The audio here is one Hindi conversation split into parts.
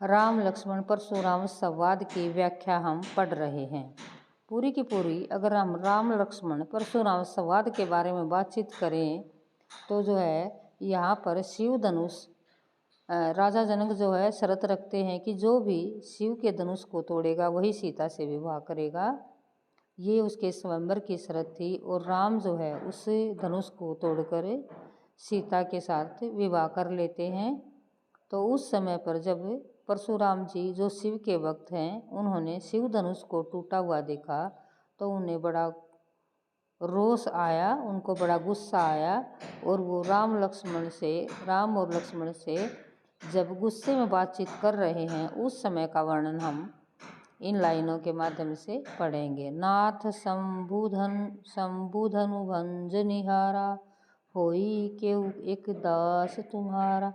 राम लक्ष्मण परशुराम संवाद की व्याख्या हम पढ़ रहे हैं। पूरी की पूरी अगर हम राम लक्ष्मण परशुराम संवाद के बारे में बातचीत करें तो जो है यहाँ पर शिव धनुष राजा जनक जो है शर्त रखते हैं कि जो भी शिव के धनुष को तोड़ेगा वही सीता से विवाह करेगा। ये उसके स्वयंवर की शर्त थी और राम जो है उस धनुष को तोड़कर सीता के साथ विवाह कर लेते हैं। तो उस समय पर जब परशुराम जी जो शिव के भक्त हैं उन्होंने शिव धनुष को टूटा हुआ देखा तो उन्हें बड़ा रोष आया, उनको बड़ा गुस्सा आया और वो राम और लक्ष्मण से जब गुस्से में बातचीत कर रहे हैं उस समय का वर्णन हम इन लाइनों के माध्यम से पढ़ेंगे। नाथ शंभुधनु भंज निहारा, होई केउ एक दास तुम्हारा।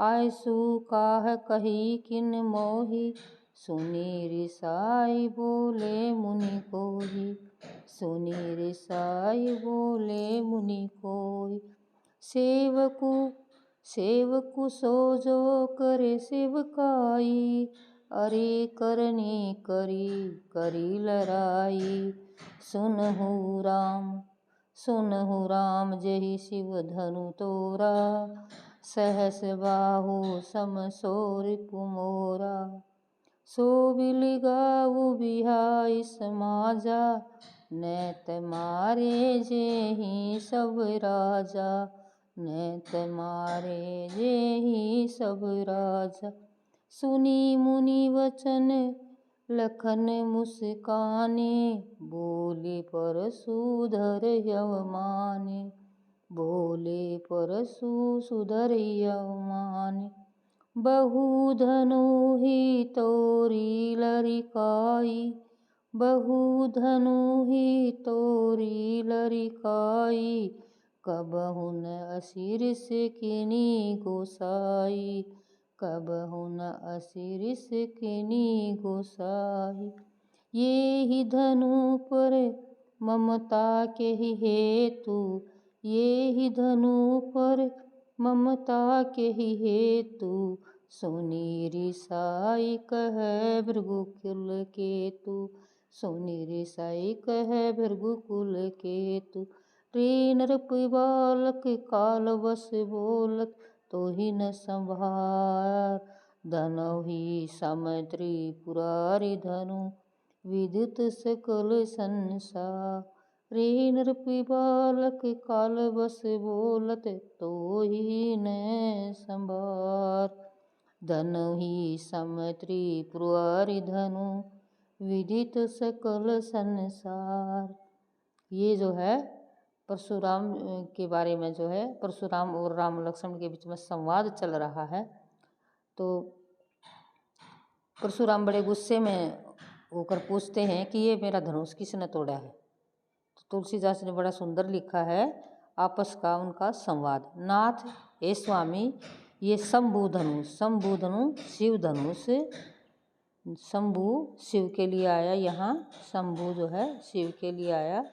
आयसु काह कही किन मोही, सुनी रिसाई बोले मुनि कोही। सुनी रिसाई बोले मुनि कोही। सेवकु सो जो करे सेवकाई, अरे करनी करी लड़ाई। सुनहु राम जहि शिव धनु तोरा, सहस बाहु सम सो रिपु मोरा। सो बिल गाऊ बिहाई समाजा, नैत मारे जेहि सब राजा। नैत मारे जेहि सब राजा। सुनी मुनि वचन लखन मुस्काने, बोले परशुधर यवमाने। बोले परशुधर यवमाने। बहुधनु ही तोरी लरिकाई, बहुधनु ही तोरी लरिकाई। कबहु न असिर से किनी गोसाई, कबहु न असिर से किनी गोसाई। ये ही धनु पर ममता के ही हेतु, ये ही धनु पर ममता के ही हेतु। सुनी रिसाई कह भृगुकुल केतु, सुनी रिसाई कह भृगुकुल केतु। रे नृप बालक काल बस बोलत, तो ही न संभार। धनौ ही सम त्रिपुरारि धनु, विदित सकल संसार। रे नृप बालक काल बस बोलत, तो ही न संभार। धनौ ही सम त्रिपुरारि धनु, विदित सकल संसार। ये जो है परशुराम के बारे में जो है परशुराम और राम लक्ष्मण के बीच में संवाद चल रहा है। तो परशुराम बड़े गुस्से में होकर पूछते हैं कि ये मेरा धनुष किसने तोड़ा है। तो तुलसीदास ने बड़ा सुंदर लिखा है आपस का उनका संवाद। नाथ हे स्वामी, ये शंभु धनुष शिव धनुष, शंभु शिव के लिए आया। यहाँ शंभु जो है शिव के लिए आया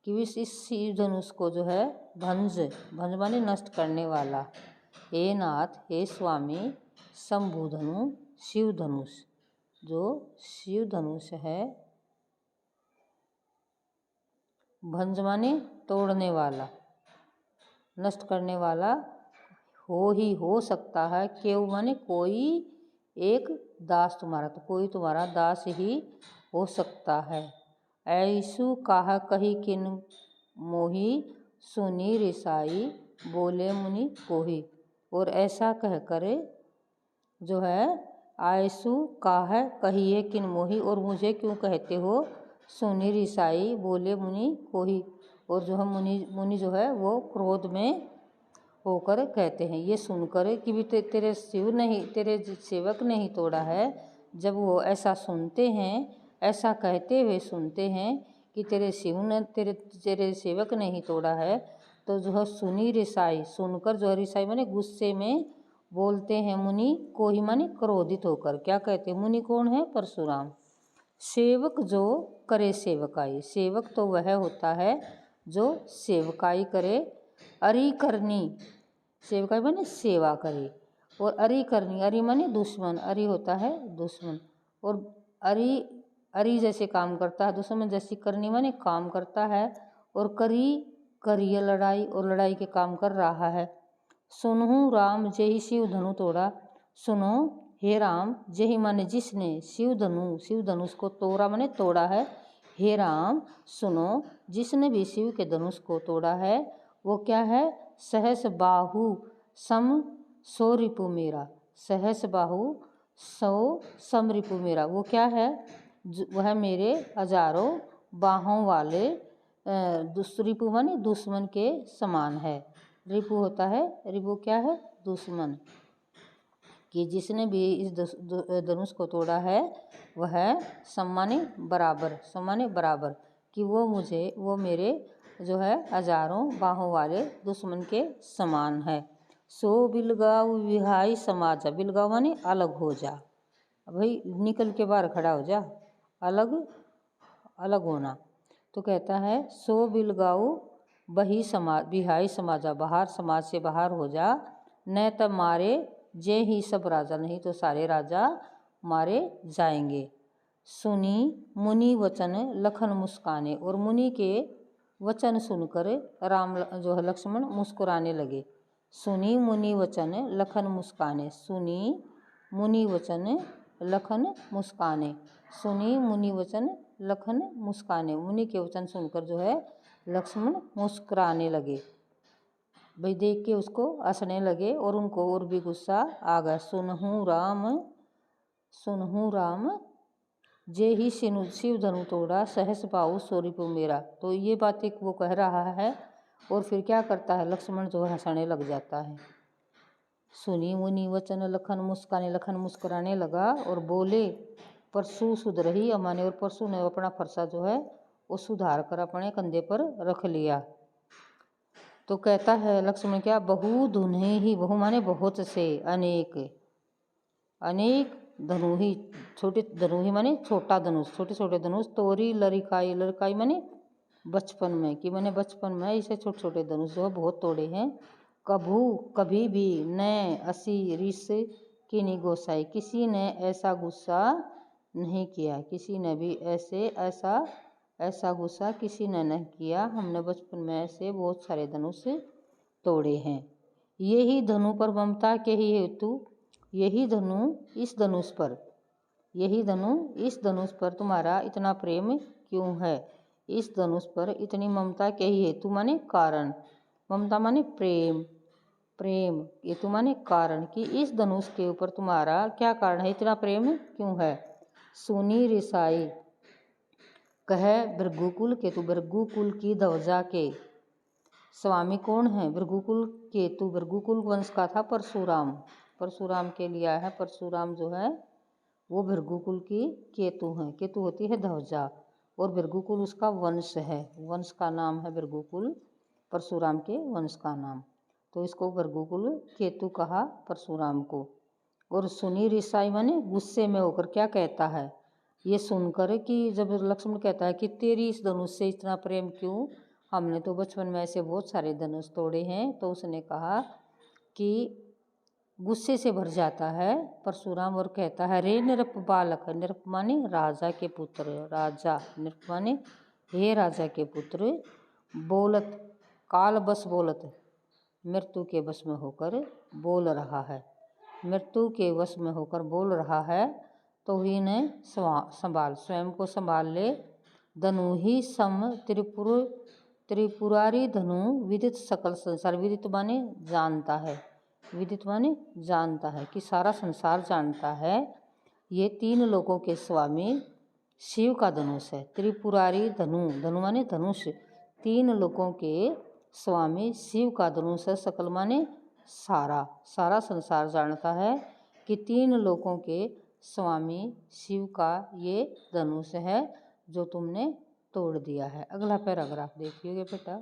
कि इस शिव धनुष को जो है भंज माने नष्ट करने वाला। हे नाथ हे स्वामी, शंभु धनु शिव धनुष, जो शिव धनुष है भंज माने तोड़ने वाला, नष्ट करने वाला। हो सकता है केव माने कोई एक दास तुम्हारा, तो कोई तुम्हारा दास ही हो सकता है। ऐसु काह कही किन मोही, सुनी रिसाई बोले मुनि कोही। और ऐसा कह करे जो है आयसु काह कहिए किन मोही, और मुझे क्यों कहते हो। सुनी रिसाई बोले मुनि कोही, और जो है मुनि जो है वो क्रोध में होकर कहते हैं। ये सुनकर कि भी तेरे सेवक ने ही तोड़ा है। जब वो ऐसा सुनते हैं, ऐसा कहते हुए सुनते हैं कि तेरे सेवक ने ही तोड़ा है, तो जो है सुनी रिसाई, सुनकर जो है रिसाई माने गुस्से में बोलते हैं मुनि को ही माने क्रोधित होकर। क्या कहते हैं? मुनि कौन है? परशुराम। सेवक जो करे सेवकाई, सेवक तो वह होता है जो सेवकाई करे। अरि करनी, सेवकाई माने सेवा करे। और अरि करनी, अरि माने दुश्मन, अरि होता है दुश्मन, और अरि अरि जैसे काम करता है, दुश्मन जैसी करनी माने काम करता है, और करी करिय लड़ाई, और लड़ाई के काम कर रहा है। सुनहु राम जेहि शिव धनु तोड़ा, सुनो हे राम, जेहि माने जिसने शिव धनुष को तोड़ा माने तोड़ा है। हे राम सुनो, जिसने भी शिव के धनुष को तोड़ा है वो क्या है, सहस बाहु सम सो रिपु मेरा, सहस बाहु सौ सम रिपु मेरा, वो क्या है, वह मेरे हजारों बाहों वाले रिपु माने दुश्मन के समान है। रिपु होता है, रिपु क्या है, दुश्मन, कि जिसने भी इस धनुष को तोड़ा है वह सम्माने बराबर, सम्माने बराबर, कि वो मेरे जो है हजारों बाहों वाले दुश्मन के समान है। सो बिलगाव विहाई समाजा, बिलगाव माने अलग हो जा, भाई निकल के बाहर खड़ा हो जा, अलग अलग होना। तो कहता है सो बिलगाऊ बही समाज बिहाई समाजा, बाहर समाज से बाहर हो जा, न तब मारे जे ही सब राजा, नहीं तो सारे राजा मारे जाएंगे। सुनी मुनि वचन लखन मुस्काने, और मुनि के वचन सुनकर राम जो है लक्ष्मण मुस्कुराने लगे। सुनी मुनि वचन लखन मुस्काने, सुनी मुनि वचन लखन मुस्काने, सुनी मुनि वचन लखन मुस्काने, मुनि के वचन सुनकर जो है लक्ष्मण मुस्कुराने लगे, भाई देख के उसको हंसने लगे, और उनको और भी गुस्सा आ गया। सुनहु राम जे ही शिव धनु तोड़ा, सहस बाहु सो रिपु मेरा। तो ये बातें वो कह रहा है, और फिर क्या करता है, लक्ष्मण जो है हंसने लग जाता है। सुनी मुनि वचन लखन मुस्काने, लखन मुस्कुराने लगा और बोले परशु सुधरही, अमाने, और परशु ने अपना फरसा जो है वो सुधार कर अपने कंधे पर रख लिया। तो कहता है लक्ष्मण क्या, बहु धुने ही, बहु माने बहुत से, अनेक अनेक धनुही, छोटे धनुही माने छोटा धनुष, छोटे छोटे धनुष, तोरी लरिकाई, लरिकाई माने बचपन में, कि मैंने बचपन में इसे छोटे छोटे धनुष जो है बहुत तोड़े हैं। कभू कभी भी न असी रिस की नि गोसाई, किसी ने ऐसा गुस्सा नहीं किया, किसी ने भी ऐसा गुस्सा किसी ने नहीं किया, हमने बचपन में ऐसे बहुत सारे धनुष तोड़े हैं। यही धनु पर ममता के ही हेतु, यही धनु इस धनुष पर, यही धनु इस धनुष पर तुम्हारा इतना प्रेम क्यों है, इस धनुष पर इतनी ममता के ही हेतु माने कारण, ममता माने प्रेम, प्रेम हेतु माने कारण, कि इस धनुष के ऊपर तुम्हारा क्या कारण है, इतना प्रेम क्यों है। सुनी रिसाई कह भृगुकुल केतु, भृगुकुल की ध्वजा के स्वामी कौन है, भृगुकुल केतु, भृगुकुल वंश का था परशुराम, परशुराम के लिया है, परशुराम जो है वो भृगुकुल की केतु हैं, केतु होती है ध्वजा, और भृगुकुल उसका वंश है, वंश का नाम है भृगुकुल, परशुराम के वंश का नाम, तो इसको भृगुकुल केतु कहा परशुराम को। और सुनी रिसाई माने गुस्से में होकर क्या कहता है, ये सुनकर कि जब लक्ष्मण कहता है कि तेरी इस धनुष से इतना प्रेम क्यों, हमने तो बचपन में ऐसे बहुत सारे धनुष तोड़े हैं, तो उसने कहा कि गुस्से से भर जाता है परशुराम और कहता है रे निरप बालक, निरप माने राजा के पुत्र, राजा निरप माने हे राजा के पुत्र, बोलत काल बस बोलत, मृत्यु के वश में होकर बोल रहा है, मृत्यु के वश में होकर बोल रहा है, तो ही ने संभाल, स्वयं को संभाल ले। धनु ही सम त्रिपुरारी धनु, विदित सकल संसार, विदित माने जानता है, विदित माने जानता है, कि सारा संसार जानता है, ये तीन लोगों के स्वामी शिव का धनुष है। त्रिपुरारी धनु, धनु माने धनुष, तीन लोगों के स्वामी शिव का धनुष है। सकल माने सारा, सारा संसार जानता है कि तीन लोगों के स्वामी शिव का ये धनुष है जो तुमने तोड़ दिया है। अगला पैराग्राफ देखिएगा बेटा।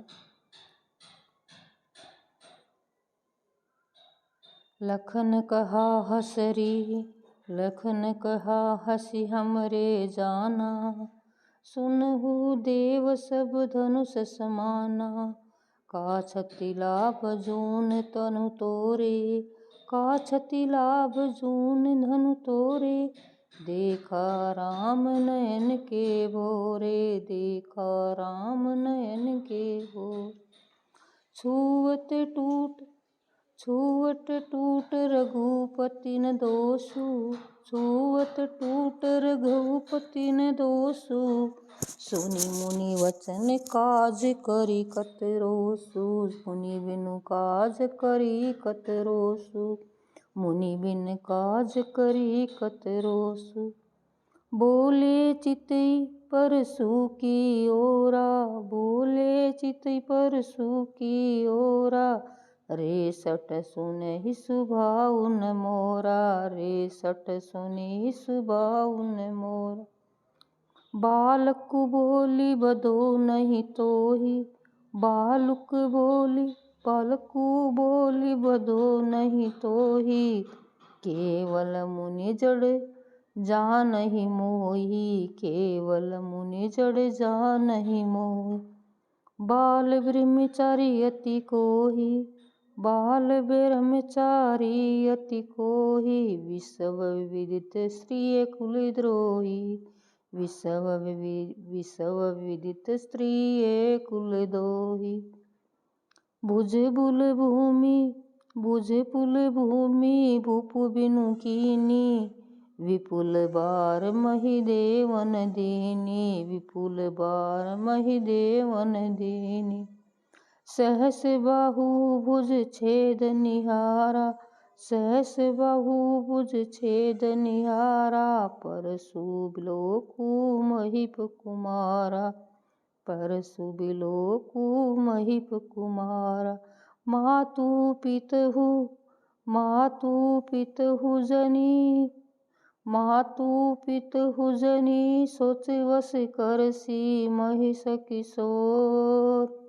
लखन कहा हसरी, लखन कहा हसी हमरे जाना, सुनहु देव सब धनुष समाना, का छति लाभ जून तनु तोरे, का क्षति लाभ जून धनु तोरे, देखा राम नयन के भोरे, देखा राम नयन के भोरे। छूवत टूट रघुपति न दोषु, छूवत टूट रघुपति न दोषु, सुनि मुनि वचन काज करी कत रोसु, मुनि बिनु काज करी कत रोसु, मुनि बिन काज करी कत रोसु। बोले चितई परसु की ओरा, बोले चितई परसु की ओरा, रे सट सुनहि सुभाउन मोरा, रे सट सुनि सुभाउन मोरा। बालक बोली बदो नहीं तोहि, बालक बोली बदो नहीं तोहि, केवल मुनि जड़ जानहि मोहि, केवल मुनि जड़ जानहि मोहि। बाल ब्रह्मचारी अति कोहि, बाल ब्रह्मचारी अति कोहि, विषव विदित स्त्रिय कुलद्रोही, विषव विदित स्त्रिय कुलद्रोही। भुज बुल भूमि भूपु बिनु कीनी, विपुल बार महि देवन दीनी, विपुल बार महि देवन दीनी। सहस बाहु भुज छेद निहारा, सहस बाहु भुज छेद निहारा, परसु बिलोकु महीप कुमारा, परसु बिलोकु महीप कुमारा। मातु पितहु जनी, सोच वस करसी महिष किशोर,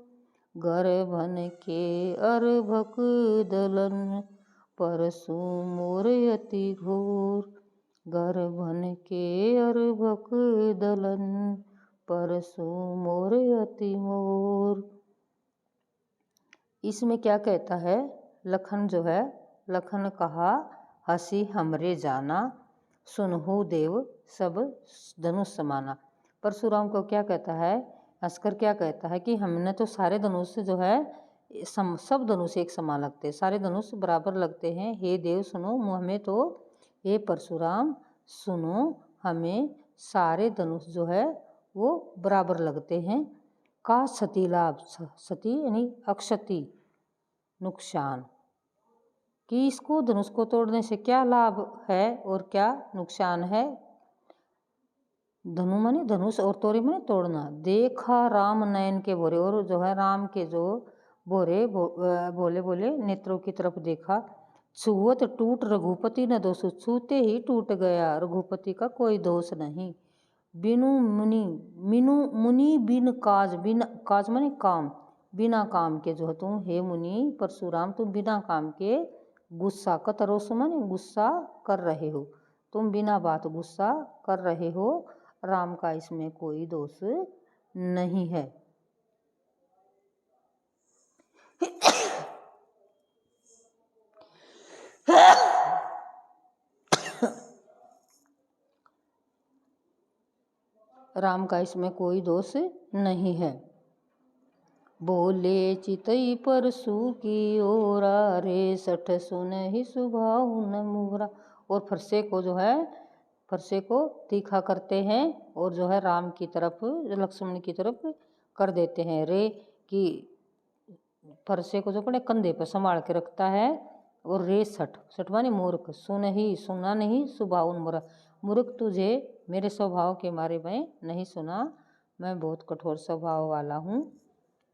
गर्भन के अर्भक दलन, परसु मोर अति घोर, गर्भन के अर्भक दलन, परसु मोर अति मोर। इसमें क्या कहता है, लखन जो है, लखन कहा हसी हमरे जाना, सुनहु देव सब धनुष समाना। परशुराम को क्या कहता है, हंसकर क्या कहता है कि हमने तो सारे धनुष जो है सब धनुष एक समान लगते हैं, सारे धनुष बराबर लगते हैं, हे देव सुनो हमें तो, हे परशुराम सुनो हमें सारे धनुष जो है वो बराबर लगते हैं। का क्षति लाभ, क्षति यानी अक्षति नुकसान, कि इसको धनुष को तोड़ने से क्या लाभ है और क्या नुकसान है। धनु माने धनुष और तोरे माने तोड़ना। देखा राम नयन के भोरे, और जो है राम के जो भोरे बोले नेत्रों की तरफ देखा। छुअत टूट रघुपति न दोष, छूते ही टूट गया रघुपति का कोई दोष नहीं। बिनु मुनि बिन काज माने काम, बिना काम के जो है तुम हे मुनि परशुराम तुम बिना काम के गुस्सा कतरोस माने गुस्सा कर रहे हो, तुम बिना बात गुस्सा कर रहे हो, राम का इसमें कोई दोष नहीं है। राम का इसमें कोई दोष नहीं है। बोले चितई परसु की ओरा, रे सठ सुनहि सुभाउन मोरा। और फरसे को जो है फरसे को तीखा करते हैं और जो है राम की तरफ लक्ष्मण की तरफ कर देते हैं। रे की फरसे को जो अपने कंधे पर संभाल के रखता है, और रे सठ माने मूर्ख, सुनहि सुना नहीं सुभाउन मोरा, मूर्ख तुझे मेरे स्वभाव के मारे में नहीं सुना, मैं बहुत कठोर स्वभाव वाला हूँ।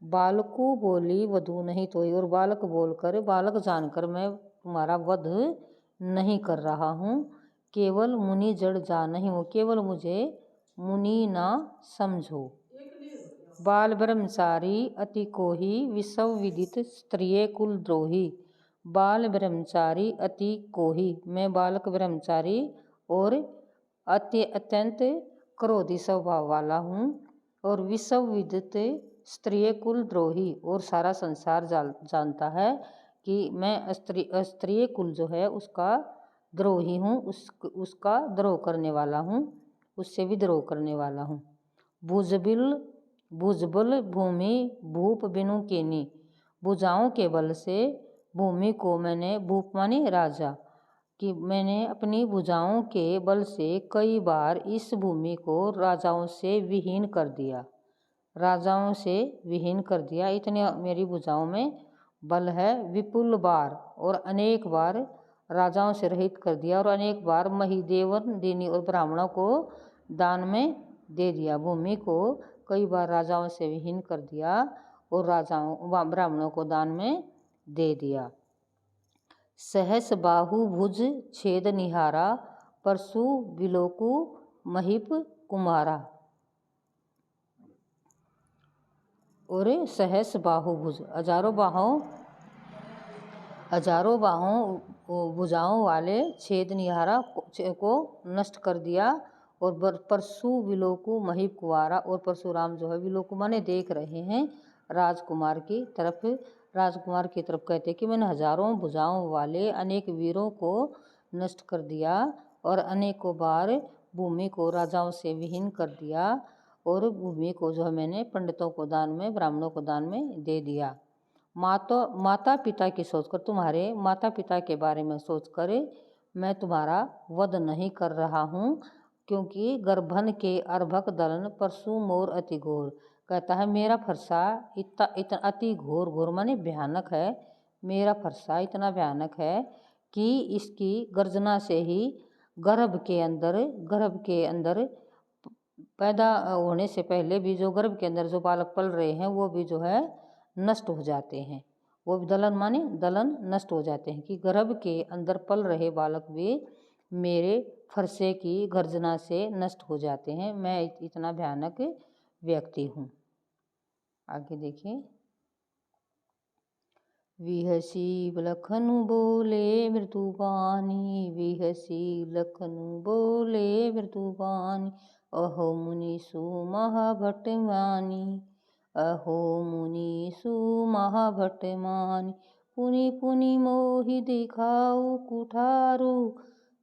बालको बोली वधु नहीं तोई, और बालक बोलकर बालक जानकर मैं तुम्हारा वध नहीं कर रहा हूँ। केवल मुनि जड़ जानहि हो, केवल मुझे मुनि ना समझो। बाल ब्रह्मचारी अति कोहि, विषव विदित स्त्रिय कुल द्रोही। बाल ब्रह्मचारी अति कोहि, मैं बालक ब्रह्मचारी और अत्यंत क्रोधी स्वभाव वाला हूँ। और विषव विदित स्त्रिय कुल द्रोही, और सारा संसार जानता है कि मैं स्त्रीय कुल जो है उसका द्रोही हूँ, उसका द्रोह करने वाला हूँ, उससे भी द्रोह करने वाला हूँ। भुजबल भूमि भूप बिनु कीनी, भुजाओं के बल से भूमि को मैंने, भूप माने राजा, कि मैंने अपनी भुजाओं के बल से कई बार इस भूमि को राजाओं से विहीन कर दिया, राजाओं से विहीन कर दिया। इतने मेरी भुजाओं में बल है। विपुल बार, और अनेक बार राजाओं से रहित कर दिया, और अनेक बार महिदेवन दिनी और ब्राह्मणों को दान में दे दिया। भूमि को कई बार राजाओं से विहीन कर दिया और राजाओं ब्राह्मणों को दान में दे दिया। सहस बाहु भुज छेद निहारा, परशु बिलोकु महिप कुमारा। और सहस बाहु भुज, हजारों बाहों भुजाओं वाले छेद निहारा को नष्ट कर दिया। और परशु विलोकु महिप कुमारा, और परशुराम जो है विलोकु माने देख रहे हैं राजकुमार की तरफ, राजकुमार की तरफ कहते कि मैंने हजारों भुजाओं वाले अनेक वीरों को नष्ट कर दिया और अनेकों बार भूमि को राजाओं से विहीन कर दिया, और भूमि को जो है मैंने पंडितों को दान में, ब्राह्मणों को दान में दे दिया। माता पिता की सोचकर, तुम्हारे माता पिता के बारे में सोचकर मैं तुम्हारा वध नहीं कर रहा हूँ, क्योंकि गर्भन के अर्भक दलन परशु मोर अति घोर। कहता है मेरा फरसा इतना अति घोर, घोर माने भयानक है, मेरा फरसा इतना भयानक है कि इसकी गर्जना से ही गर्भ के अंदर पैदा होने से पहले भी जो गर्भ के अंदर जो बालक पल रहे हैं वो भी जो है नष्ट हो जाते हैं। वो भी दलन नष्ट हो जाते हैं, कि गर्भ के अंदर पल रहे बालक भी मेरे फरसे की गर्जना से नष्ट हो जाते हैं। मैं इतना भयानक व्यक्ति हूँ। आगे देखिए। विहसी लखनु बोले मृदुबानी, विहसी लखनु बोले मृदुबानी, अहो मुनीसु महाभटमानी, अहो मुनीसु महाभटमानी। पुनि पुनि मोहि दिखाऊ कुठारू,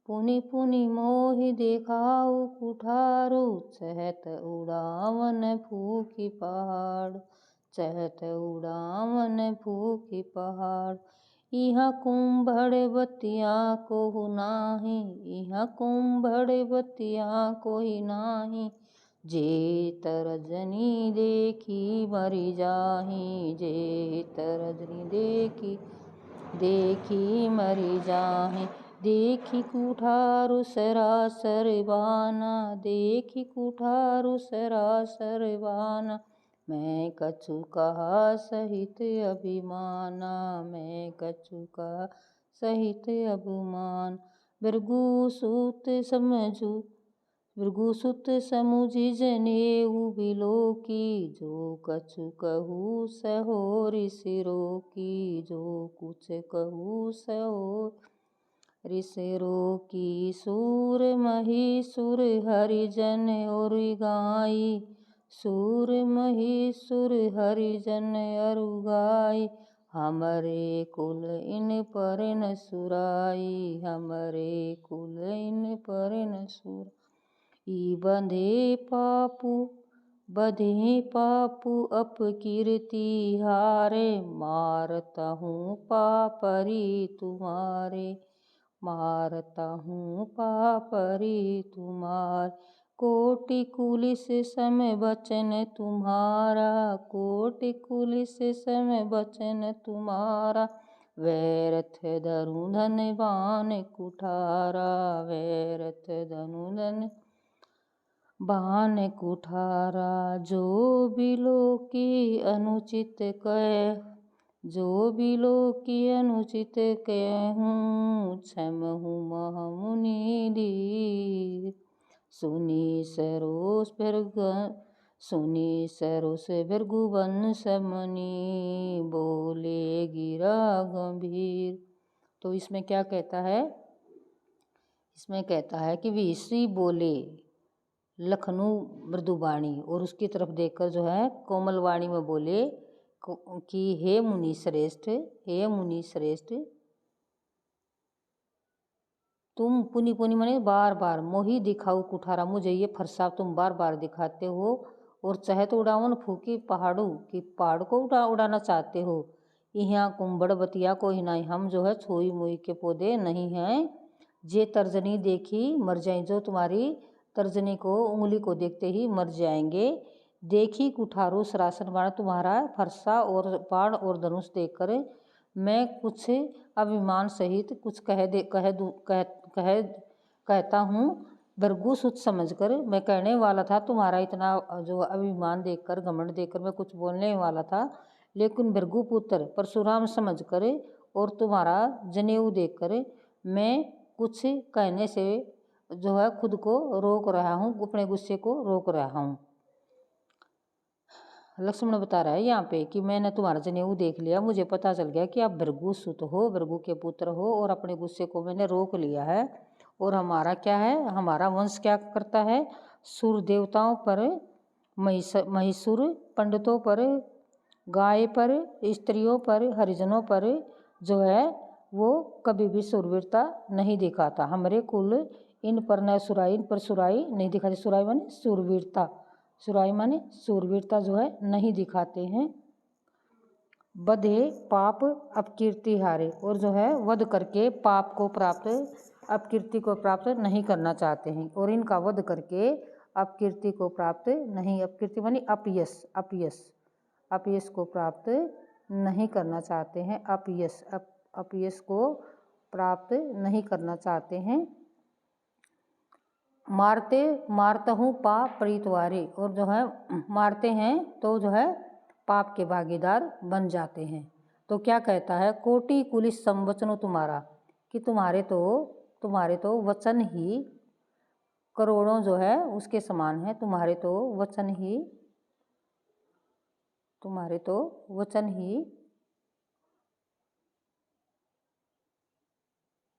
पुनि पुनि मोहि दिखाऊ कुठारू, चहत उड़ावन फूकी पहाड़, चहत उड़ावन फूकी पहाड़। इहाँ कुंभड़ बतिया कोहु नाही, इहाँ कुंभड़ बतिया कोई नाही, जे तरजनी देखी मरी जाही, जे तरजनी देखी मरी जाही। देखी कुठारू सरासर बाना, देखी कुठारू सरासर बाना, मैं कछु कहा सहित अभिमाना, मैं कछु कहा सहित अभिमान। भृगुसुत समुझि जनेऊ बिलोकी, जो कछु कहू सहो ऋषि रोकी, जो कुछ कहू सहो ऋषि रोकी। सूर महीसुर हरिजन और गाई, सूर महीसुर हरिजन और गाई, हमरे कुल इन पर न सुराई, हमरे कुल इन पर न सुराई। ई बंधे पापू अपकीर्ति हारे, मारता हूँ पापरी तुम्हारे, मारता हूँ पापरी तुम्हारे। कोटि कुलिस सम बचन तुम्हारा, कोटि कुलिस सम बचन तुम्हारा, वैरथ धनु धन बान कुठारा, वैरथ धनु धन बान कुठारा। जो बिलोकी अनुचित कह, जो बिलोकी अनुचित कहूँ, क्षम हूँ महामुनि धीर। सुनी सरोस भृगुवंश मुनि, बोले गिरा गंभीर। तो इसमें क्या कहता है, इसमें कहता है कि विषि बोले लखनऊ मृदुवाणी, और उसकी तरफ देखकर जो है कोमल वाणी में बोले, कि हे मुनि श्रेष्ठ, हे मुनि श्रेष्ठ, तुम पुनि पुनि माने बार बार, मोही दिखाऊ कुठारा, मुझे ये फरसा तुम बार बार दिखाते हो, और चाहे तो उड़ावन फूकी पहाड़ों की, पहाड़ को उड़ाना चाहते हो। यहाँ कुंभड़ बतिया को हिनाई, हम जो है छुई मुई के पौधे नहीं हैं। जे तर्जनी देखी मर जाए, जो तुम्हारी तर्जनी को, उंगली को देखते ही मर जाएंगे। देखी कुठारो सरासन बाण, तुम्हारा फरसा और बाण और धनुष देखकर मैं कुछ अभिमान सहित कुछ कहता हूँ। भृगु सुत समझकर, मैं कहने वाला था तुम्हारा इतना जो अभिमान देखकर, घमंड देखकर मैं कुछ बोलने वाला था, लेकिन भृगु पुत्र परशुराम समझकर और तुम्हारा जनेऊ देखकर मैं कुछ कहने से जो है खुद को रोक रहा हूँ, अपने गुस्से को रोक रहा हूँ। लक्ष्मण बता रहा है यहाँ पे कि मैंने तुम्हारा जनेऊ देख लिया, मुझे पता चल गया कि आप भृगु सुत हो, भृगु के पुत्र हो, और अपने गुस्से को मैंने रोक लिया है। और हमारा क्या है, हमारा वंश क्या करता है, सूर्य देवताओं पर, महिषुर पंडितों पर, गाय पर, स्त्रियों पर, हरिजनों पर जो है वो कभी भी सुरवीरता नहीं दिखाता। हमारे कुल इन पर न सुराई, इन पर सुराई नहीं दिखाती। सुराई माने सुरवीरता, सुराई माने सूरवीरता जो है नहीं दिखाते हैं। बधे पाप अपकीर्ति हारे, और जो है वध करके पाप को प्राप्त, अपकीर्ति को प्राप्त नहीं करना चाहते हैं, और इनका वध करके अपकीर्ति को प्राप्त नहीं, अपकीर्ति माने अपयश, अपयश, अपयश को प्राप्त नहीं करना चाहते हैं। अपयश, अपयश को प्राप्त नहीं करना चाहते हैं। मारता हूँ पाप प्रीतवारे, और जो है मारते हैं तो जो है पाप के भागीदार बन जाते हैं। तो क्या कहता है, कोटि कुलिस संवचनो तुम्हारा, कि तुम्हारे तो वचन ही करोड़ों जो है उसके समान है। तुम्हारे तो वचन ही